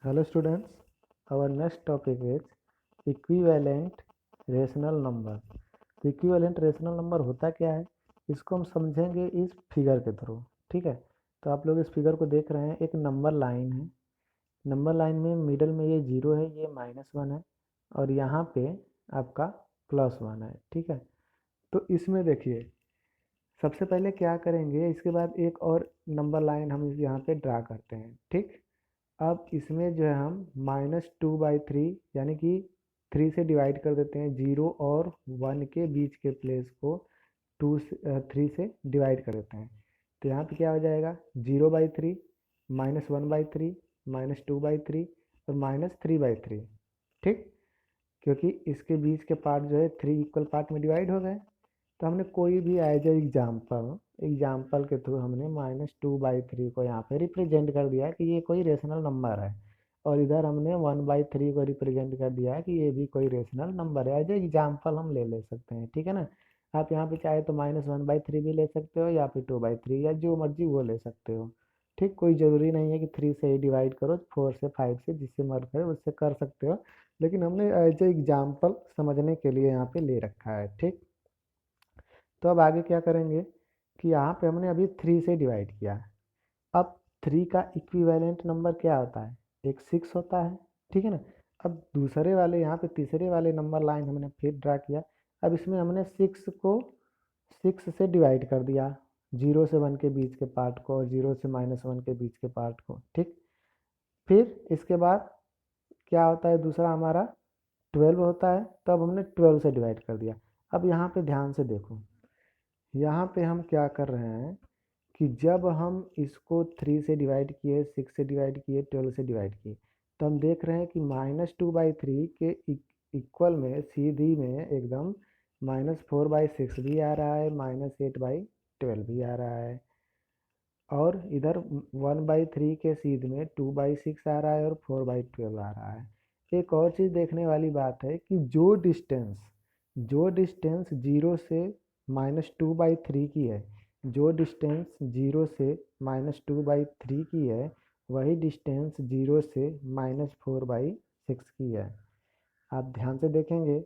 Hello students, our next topic is equivalent rational number। तो equivalent rational number होता क्या है, इसको हम समझेंगे इस फिगर के थ्रू। ठीक है, तो आप लोग इस फिगर को देख रहे हैं, एक नंबर लाइन है। नंबर लाइन में मिडल में ये जीरो है, ये -1 है, और यहाँ पे आपका +1 है। ठीक है, तो इसमें देखिए सबसे पहले क्या करेंगे, इसके बाद एक और नंबर लाइन हम यहाँ पे ड्रा करते हैं। ठीक, अब इसमें जो है हम -2/3 यानी कि 3 से डिवाइड कर देते हैं। 0 और 1 के बीच के प्लेस को 3 से डिवाइड कर देते हैं। तो यहाँ पे क्या हो जाएगा, 0/3, -1/3, -2/3 और -3/3। ठीक, क्योंकि इसके बीच के पार्ट जो है 3 इक्वल पार्ट में डिवाइड हो गए। तो हमने कोई भी एज एग्जाम्पल के थ्रू हमने -2/3 को यहाँ पे रिप्रेजेंट कर दिया कि ये कोई रेशनल नंबर है, और इधर हमने 1/3 को रिप्रेजेंट कर दिया है कि ये भी कोई रेशनल नंबर है। एज एग्जाम्पल हम ले सकते हैं। ठीक है ना, आप यहाँ पे चाहे तो -1/3 भी ले सकते हो, या फिर 2/3, या जो मर्जी वो ले सकते हो। ठीक, कोई ज़रूरी नहीं है कि 3 से ही डिवाइड करो, 4 से, 5 से, जिससे मन करे उससे कर सकते हो, लेकिन हमने एज ए एग्जाम्पल समझने के लिए यहाँ पे ले रखा है। ठीक, तो अब आगे क्या करेंगे कि यहाँ पे हमने अभी 3 से डिवाइड किया। अब 3 का इक्विवेलेंट नंबर क्या होता है, एक 6 होता है। ठीक है ना, अब दूसरे वाले यहाँ पे तीसरे वाले नंबर लाइन हमने फिर ड्रा किया। अब इसमें हमने 6 को 6 से डिवाइड कर दिया, 0 से 1 के बीच के पार्ट को और 0 से -1 के बीच के पार्ट को। ठीक, फिर इसके बाद क्या होता है, दूसरा हमारा 12 होता है, तब हमने 12 से डिवाइड कर दिया। अब यहाँ पे ध्यान से देखो, यहाँ पे हम क्या कर रहे हैं कि जब हम इसको 3 से डिवाइड किए, 6 से डिवाइड किए, 12 से डिवाइड किए, तो हम देख रहे हैं कि -2/3 के इक्वल में सीधी में एकदम -4/6 भी आ रहा है, -8/12 भी आ रहा है, और इधर 1/3 के सीध में 2/6 आ रहा है और 4/12 आ रहा है। एक और चीज़ देखने वाली बात है कि जो डिस्टेंस 0 से -2/3 की है, जो डिस्टेंस 0 से -2/3 की है, वही डिस्टेंस 0 से -4/6 की है। आप ध्यान से देखेंगे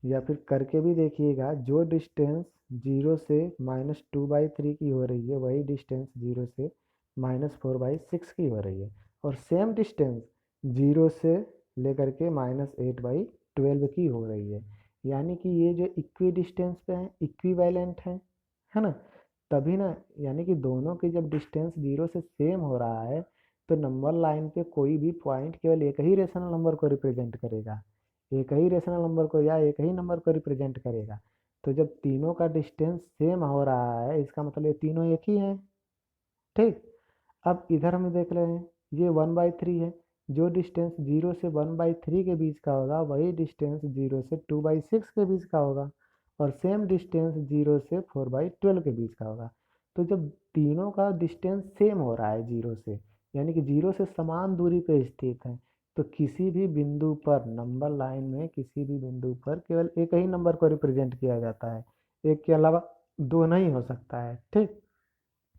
या फिर करके भी देखिएगा, जो डिस्टेंस 0 से -2/3 की हो रही है, वही डिस्टेंस 0 से -4/6 की हो रही है, और सेम डिस्टेंस 0 से लेकर के -8/12 की हो रही है। यानी कि ये जो इक्वी डिस्टेंस पे है, इक्विवेलेंट है ना, तभी ना, यानी कि दोनों की जब डिस्टेंस 0 से सेम हो रहा है, तो नंबर लाइन पे कोई भी पॉइंट केवल एक ही रेशनल नंबर को रिप्रेजेंट करेगा, एक ही रेशनल नंबर को या एक ही नंबर को रिप्रेजेंट करेगा। तो जब तीनों का डिस्टेंस सेम हो रहा है, इसका मतलब ये तीनों एक ही हैं। ठीक, अब इधर हम देख रहे हैं, ये 1/3 है, जो डिस्टेंस 0 से 1/3 के बीच का होगा, वही डिस्टेंस 0 से 2/6 के बीच का होगा, और सेम डिस्टेंस 0 से 4/12 के बीच का होगा। तो जब तीनों का डिस्टेंस सेम हो रहा है 0 से, यानी कि 0 से समान दूरी पर स्थित है, तो किसी भी बिंदु पर, नंबर लाइन में किसी भी बिंदु पर केवल एक ही नंबर को रिप्रेजेंट किया जाता है, एक के अलावा दो नहीं हो सकता है। ठीक,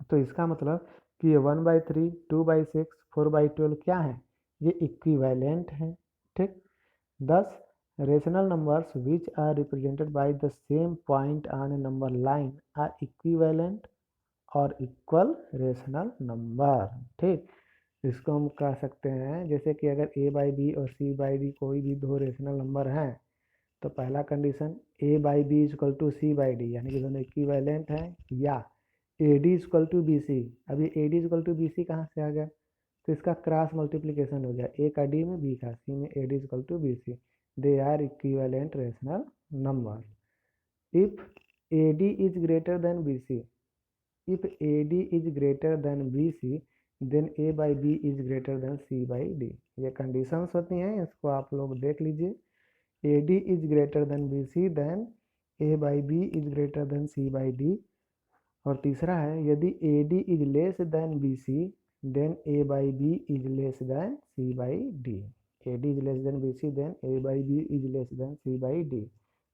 तो इसका मतलब कि ये 1/3, 2/6, 4/12 क्या है, ये इक्विवेलेंट है। ठीक, thus rational numbers which are represented by the same point on a number line are equivalent और इक्वल रेशनल नंबर। ठीक, इसको हम कह सकते हैं, जैसे कि अगर a/b और c/d कोई भी दो रेशनल नंबर हैं, तो पहला condition a/b equal to c/d, यानी कि दोनों इक्विवेलेंट हैं, या ad इक्वल टू bc। अब ये ad इक्वल टू bc कहाँ से आ गया, तो इसका क्रॉस मल्टीप्लिकेशन हो गया, ए का डी में, बी का सी में, ad equal to bc, they are equivalent rational number. If ad is greater than bc, if ad is greater than bc, then a/b is greater than c/d। ये conditions होती हैं, इसको आप लोग देख लीजिए। ad is greater than bc, then a/b is greater than c/d। और तीसरा है, यदि ad is less than bc, then a/b is less than c/d। ad is less than bc, then a/b is less than c/d।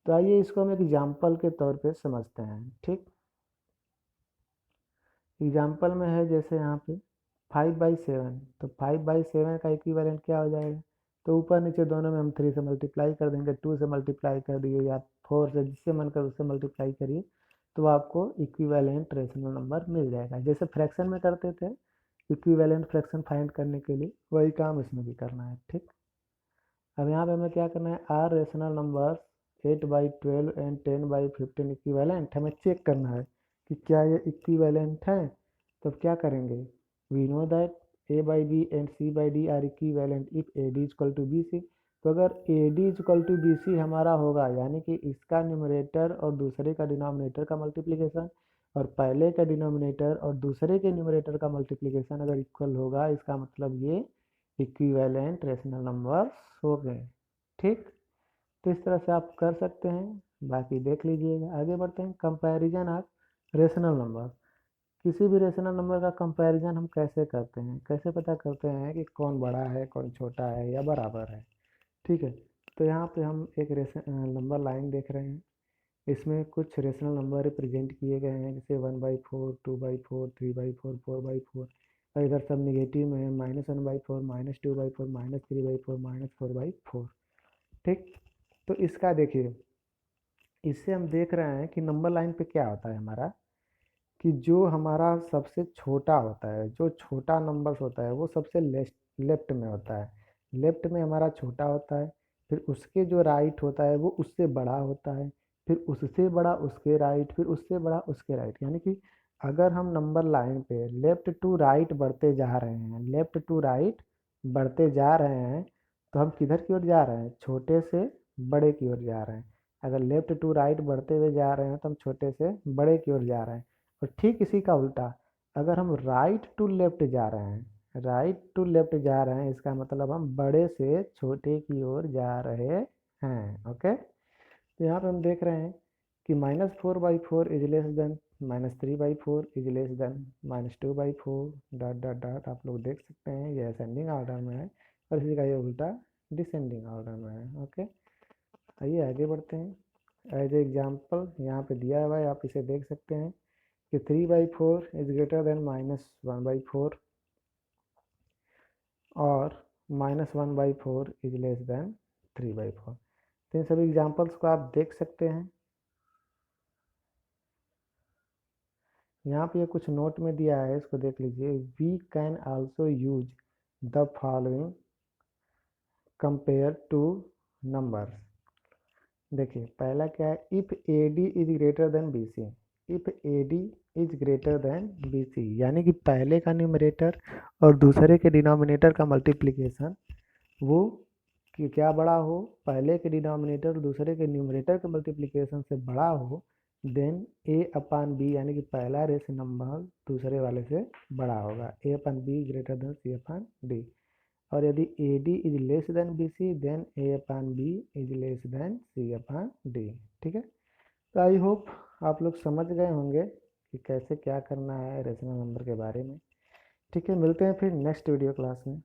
तो आइए इसको हम example के तौर पे समझते हैं। ठीक, एग्जाम्पल में है जैसे यहाँ पे 5/7, तो 5/7 का इक्विवेलेंट क्या हो जाएगा? तो ऊपर नीचे दोनों में हम 3 से मल्टीप्लाई कर देंगे, 2 से मल्टीप्लाई कर दिए या 4 से, जिससे मन कर उससे मल्टीप्लाई करिए, तो आपको इक्विवेलेंट रेशनल नंबर मिल जाएगा। जैसे फ्रैक्शन में करते थे इक्विवेलेंट फ्रैक्शन फाइंड करने के लिए, वही काम इसमें भी करना है। ठीक, अब यहाँ पे हमें क्या करना है, are rational number 8/12 and 10/15 equivalent हमें चेक करना है कि क्या ये इक्विवेलेंट है। तो क्या करेंगे, we know that a/b and c/d are equivalent if ad equal to bc। तो अगर ad इक्वल टू bc हमारा होगा, यानी कि इसका न्यूमरेटर और दूसरे का डिनोमिनेटर का मल्टीप्लिकेशन और पहले का डिनोमिनेटर और दूसरे के न्यूमरेटर का मल्टीप्लिकेशन अगर इक्वल होगा, इसका मतलब ये इक्विवेलेंट रेशनल नंबर हो गए। ठीक, तो इस तरह से आप कर सकते हैं, बाकी देख लीजिएगा। आगे बढ़ते हैं, कंपैरिजन ऑफ रेशनल नंबर। किसी भी रेशनल नंबर का कंपैरिजन हम कैसे करते हैं, कैसे पता करते हैं कि कौन बड़ा है, कौन छोटा है या बराबर है। ठीक है, तो यहाँ पे हम एक नंबर लाइन देख रहे हैं, इसमें कुछ रेशनल नंबर रिप्रेजेंट किए गए हैं, जैसे 1/4, 2/4, 3/4, 4/4, और इधर सब निगेटिव में है, -1/4, -2/4, -3/4, -4/4। ठीक, तो इसका देखिए, इससे हम देख रहे हैं कि नंबर लाइन पे क्या होता है हमारा, कि जो हमारा सबसे छोटा होता है, जो छोटा नंबर्स होता है वो सबसे लेफ्ट में होता है। लेफ्ट में हमारा छोटा होता है, फिर उसके जो राइट होता है वो उससे बड़ा होता है, फिर उससे बड़ा उसके राइट, फिर उससे बड़ा उसके राइट। यानी कि अगर हम नंबर लाइन पे लेफ्ट टू राइट बढ़ते जा रहे हैं, लेफ्ट टू राइट बढ़ते जा रहे हैं, तो हम किधर की ओर जा रहे हैं, छोटे से बड़े की ओर जा रहे हैं। अगर लेफ्ट टू राइट बढ़ते हुए जा रहे हैं तो हम छोटे से बड़े की ओर जा रहे हैं। और ठीक इसी का उल्टा, अगर हम राइट टू लेफ्ट जा रहे हैं, राइट टू लेफ्ट जा रहे हैं, इसका मतलब हम बड़े से छोटे की ओर जा रहे हैं। ओके, तो यहाँ पे हम देख रहे हैं कि -4/4 is less then -3/4 is less then -2/4 dot dot dot. आप लोग देख सकते हैं ये असेंडिंग ऑर्डर में है और इसी का ये उल्टा डिसेंडिंग ऑर्डर में है। ओके, आइए आगे बढ़ते हैं। एज एग्जाम्पल यहाँ पे दिया हुआ है, आप इसे देख सकते हैं कि 3/4 इज ग्रेटर देन -1/4 और -1/4 इज लेस देन 3/4। तो इन सभी एग्जाम्पल्स को आप देख सकते हैं। यहाँ पे कुछ नोट में दिया है, इसको देख लीजिए। We can also use the following compare two numbers. देखिए पहला क्या है, if AD is greater than BC। If AD is greater than BC यानी कि पहले का न्यूमरेटर और दूसरे के डिनोमिनेटर का मल्टीप्लिकेशन वो कि क्या बड़ा हो, पहले के डिनोमिनेटर और दूसरे के न्यूमरेटर के मल्टीप्लिकेशन से बड़ा हो, देन A/B यानी कि पहला रेशनल नंबर दूसरे वाले से बड़ा होगा। A/B greater than C/D। और यदि AD is less than BC then A/B is less than C/D। ठीक है, तो आई होप आप लोग समझ गए होंगे कि कैसे क्या करना है रेशनल नंबर के बारे में। ठीक है, मिलते हैं फिर नेक्स्ट वीडियो क्लास में।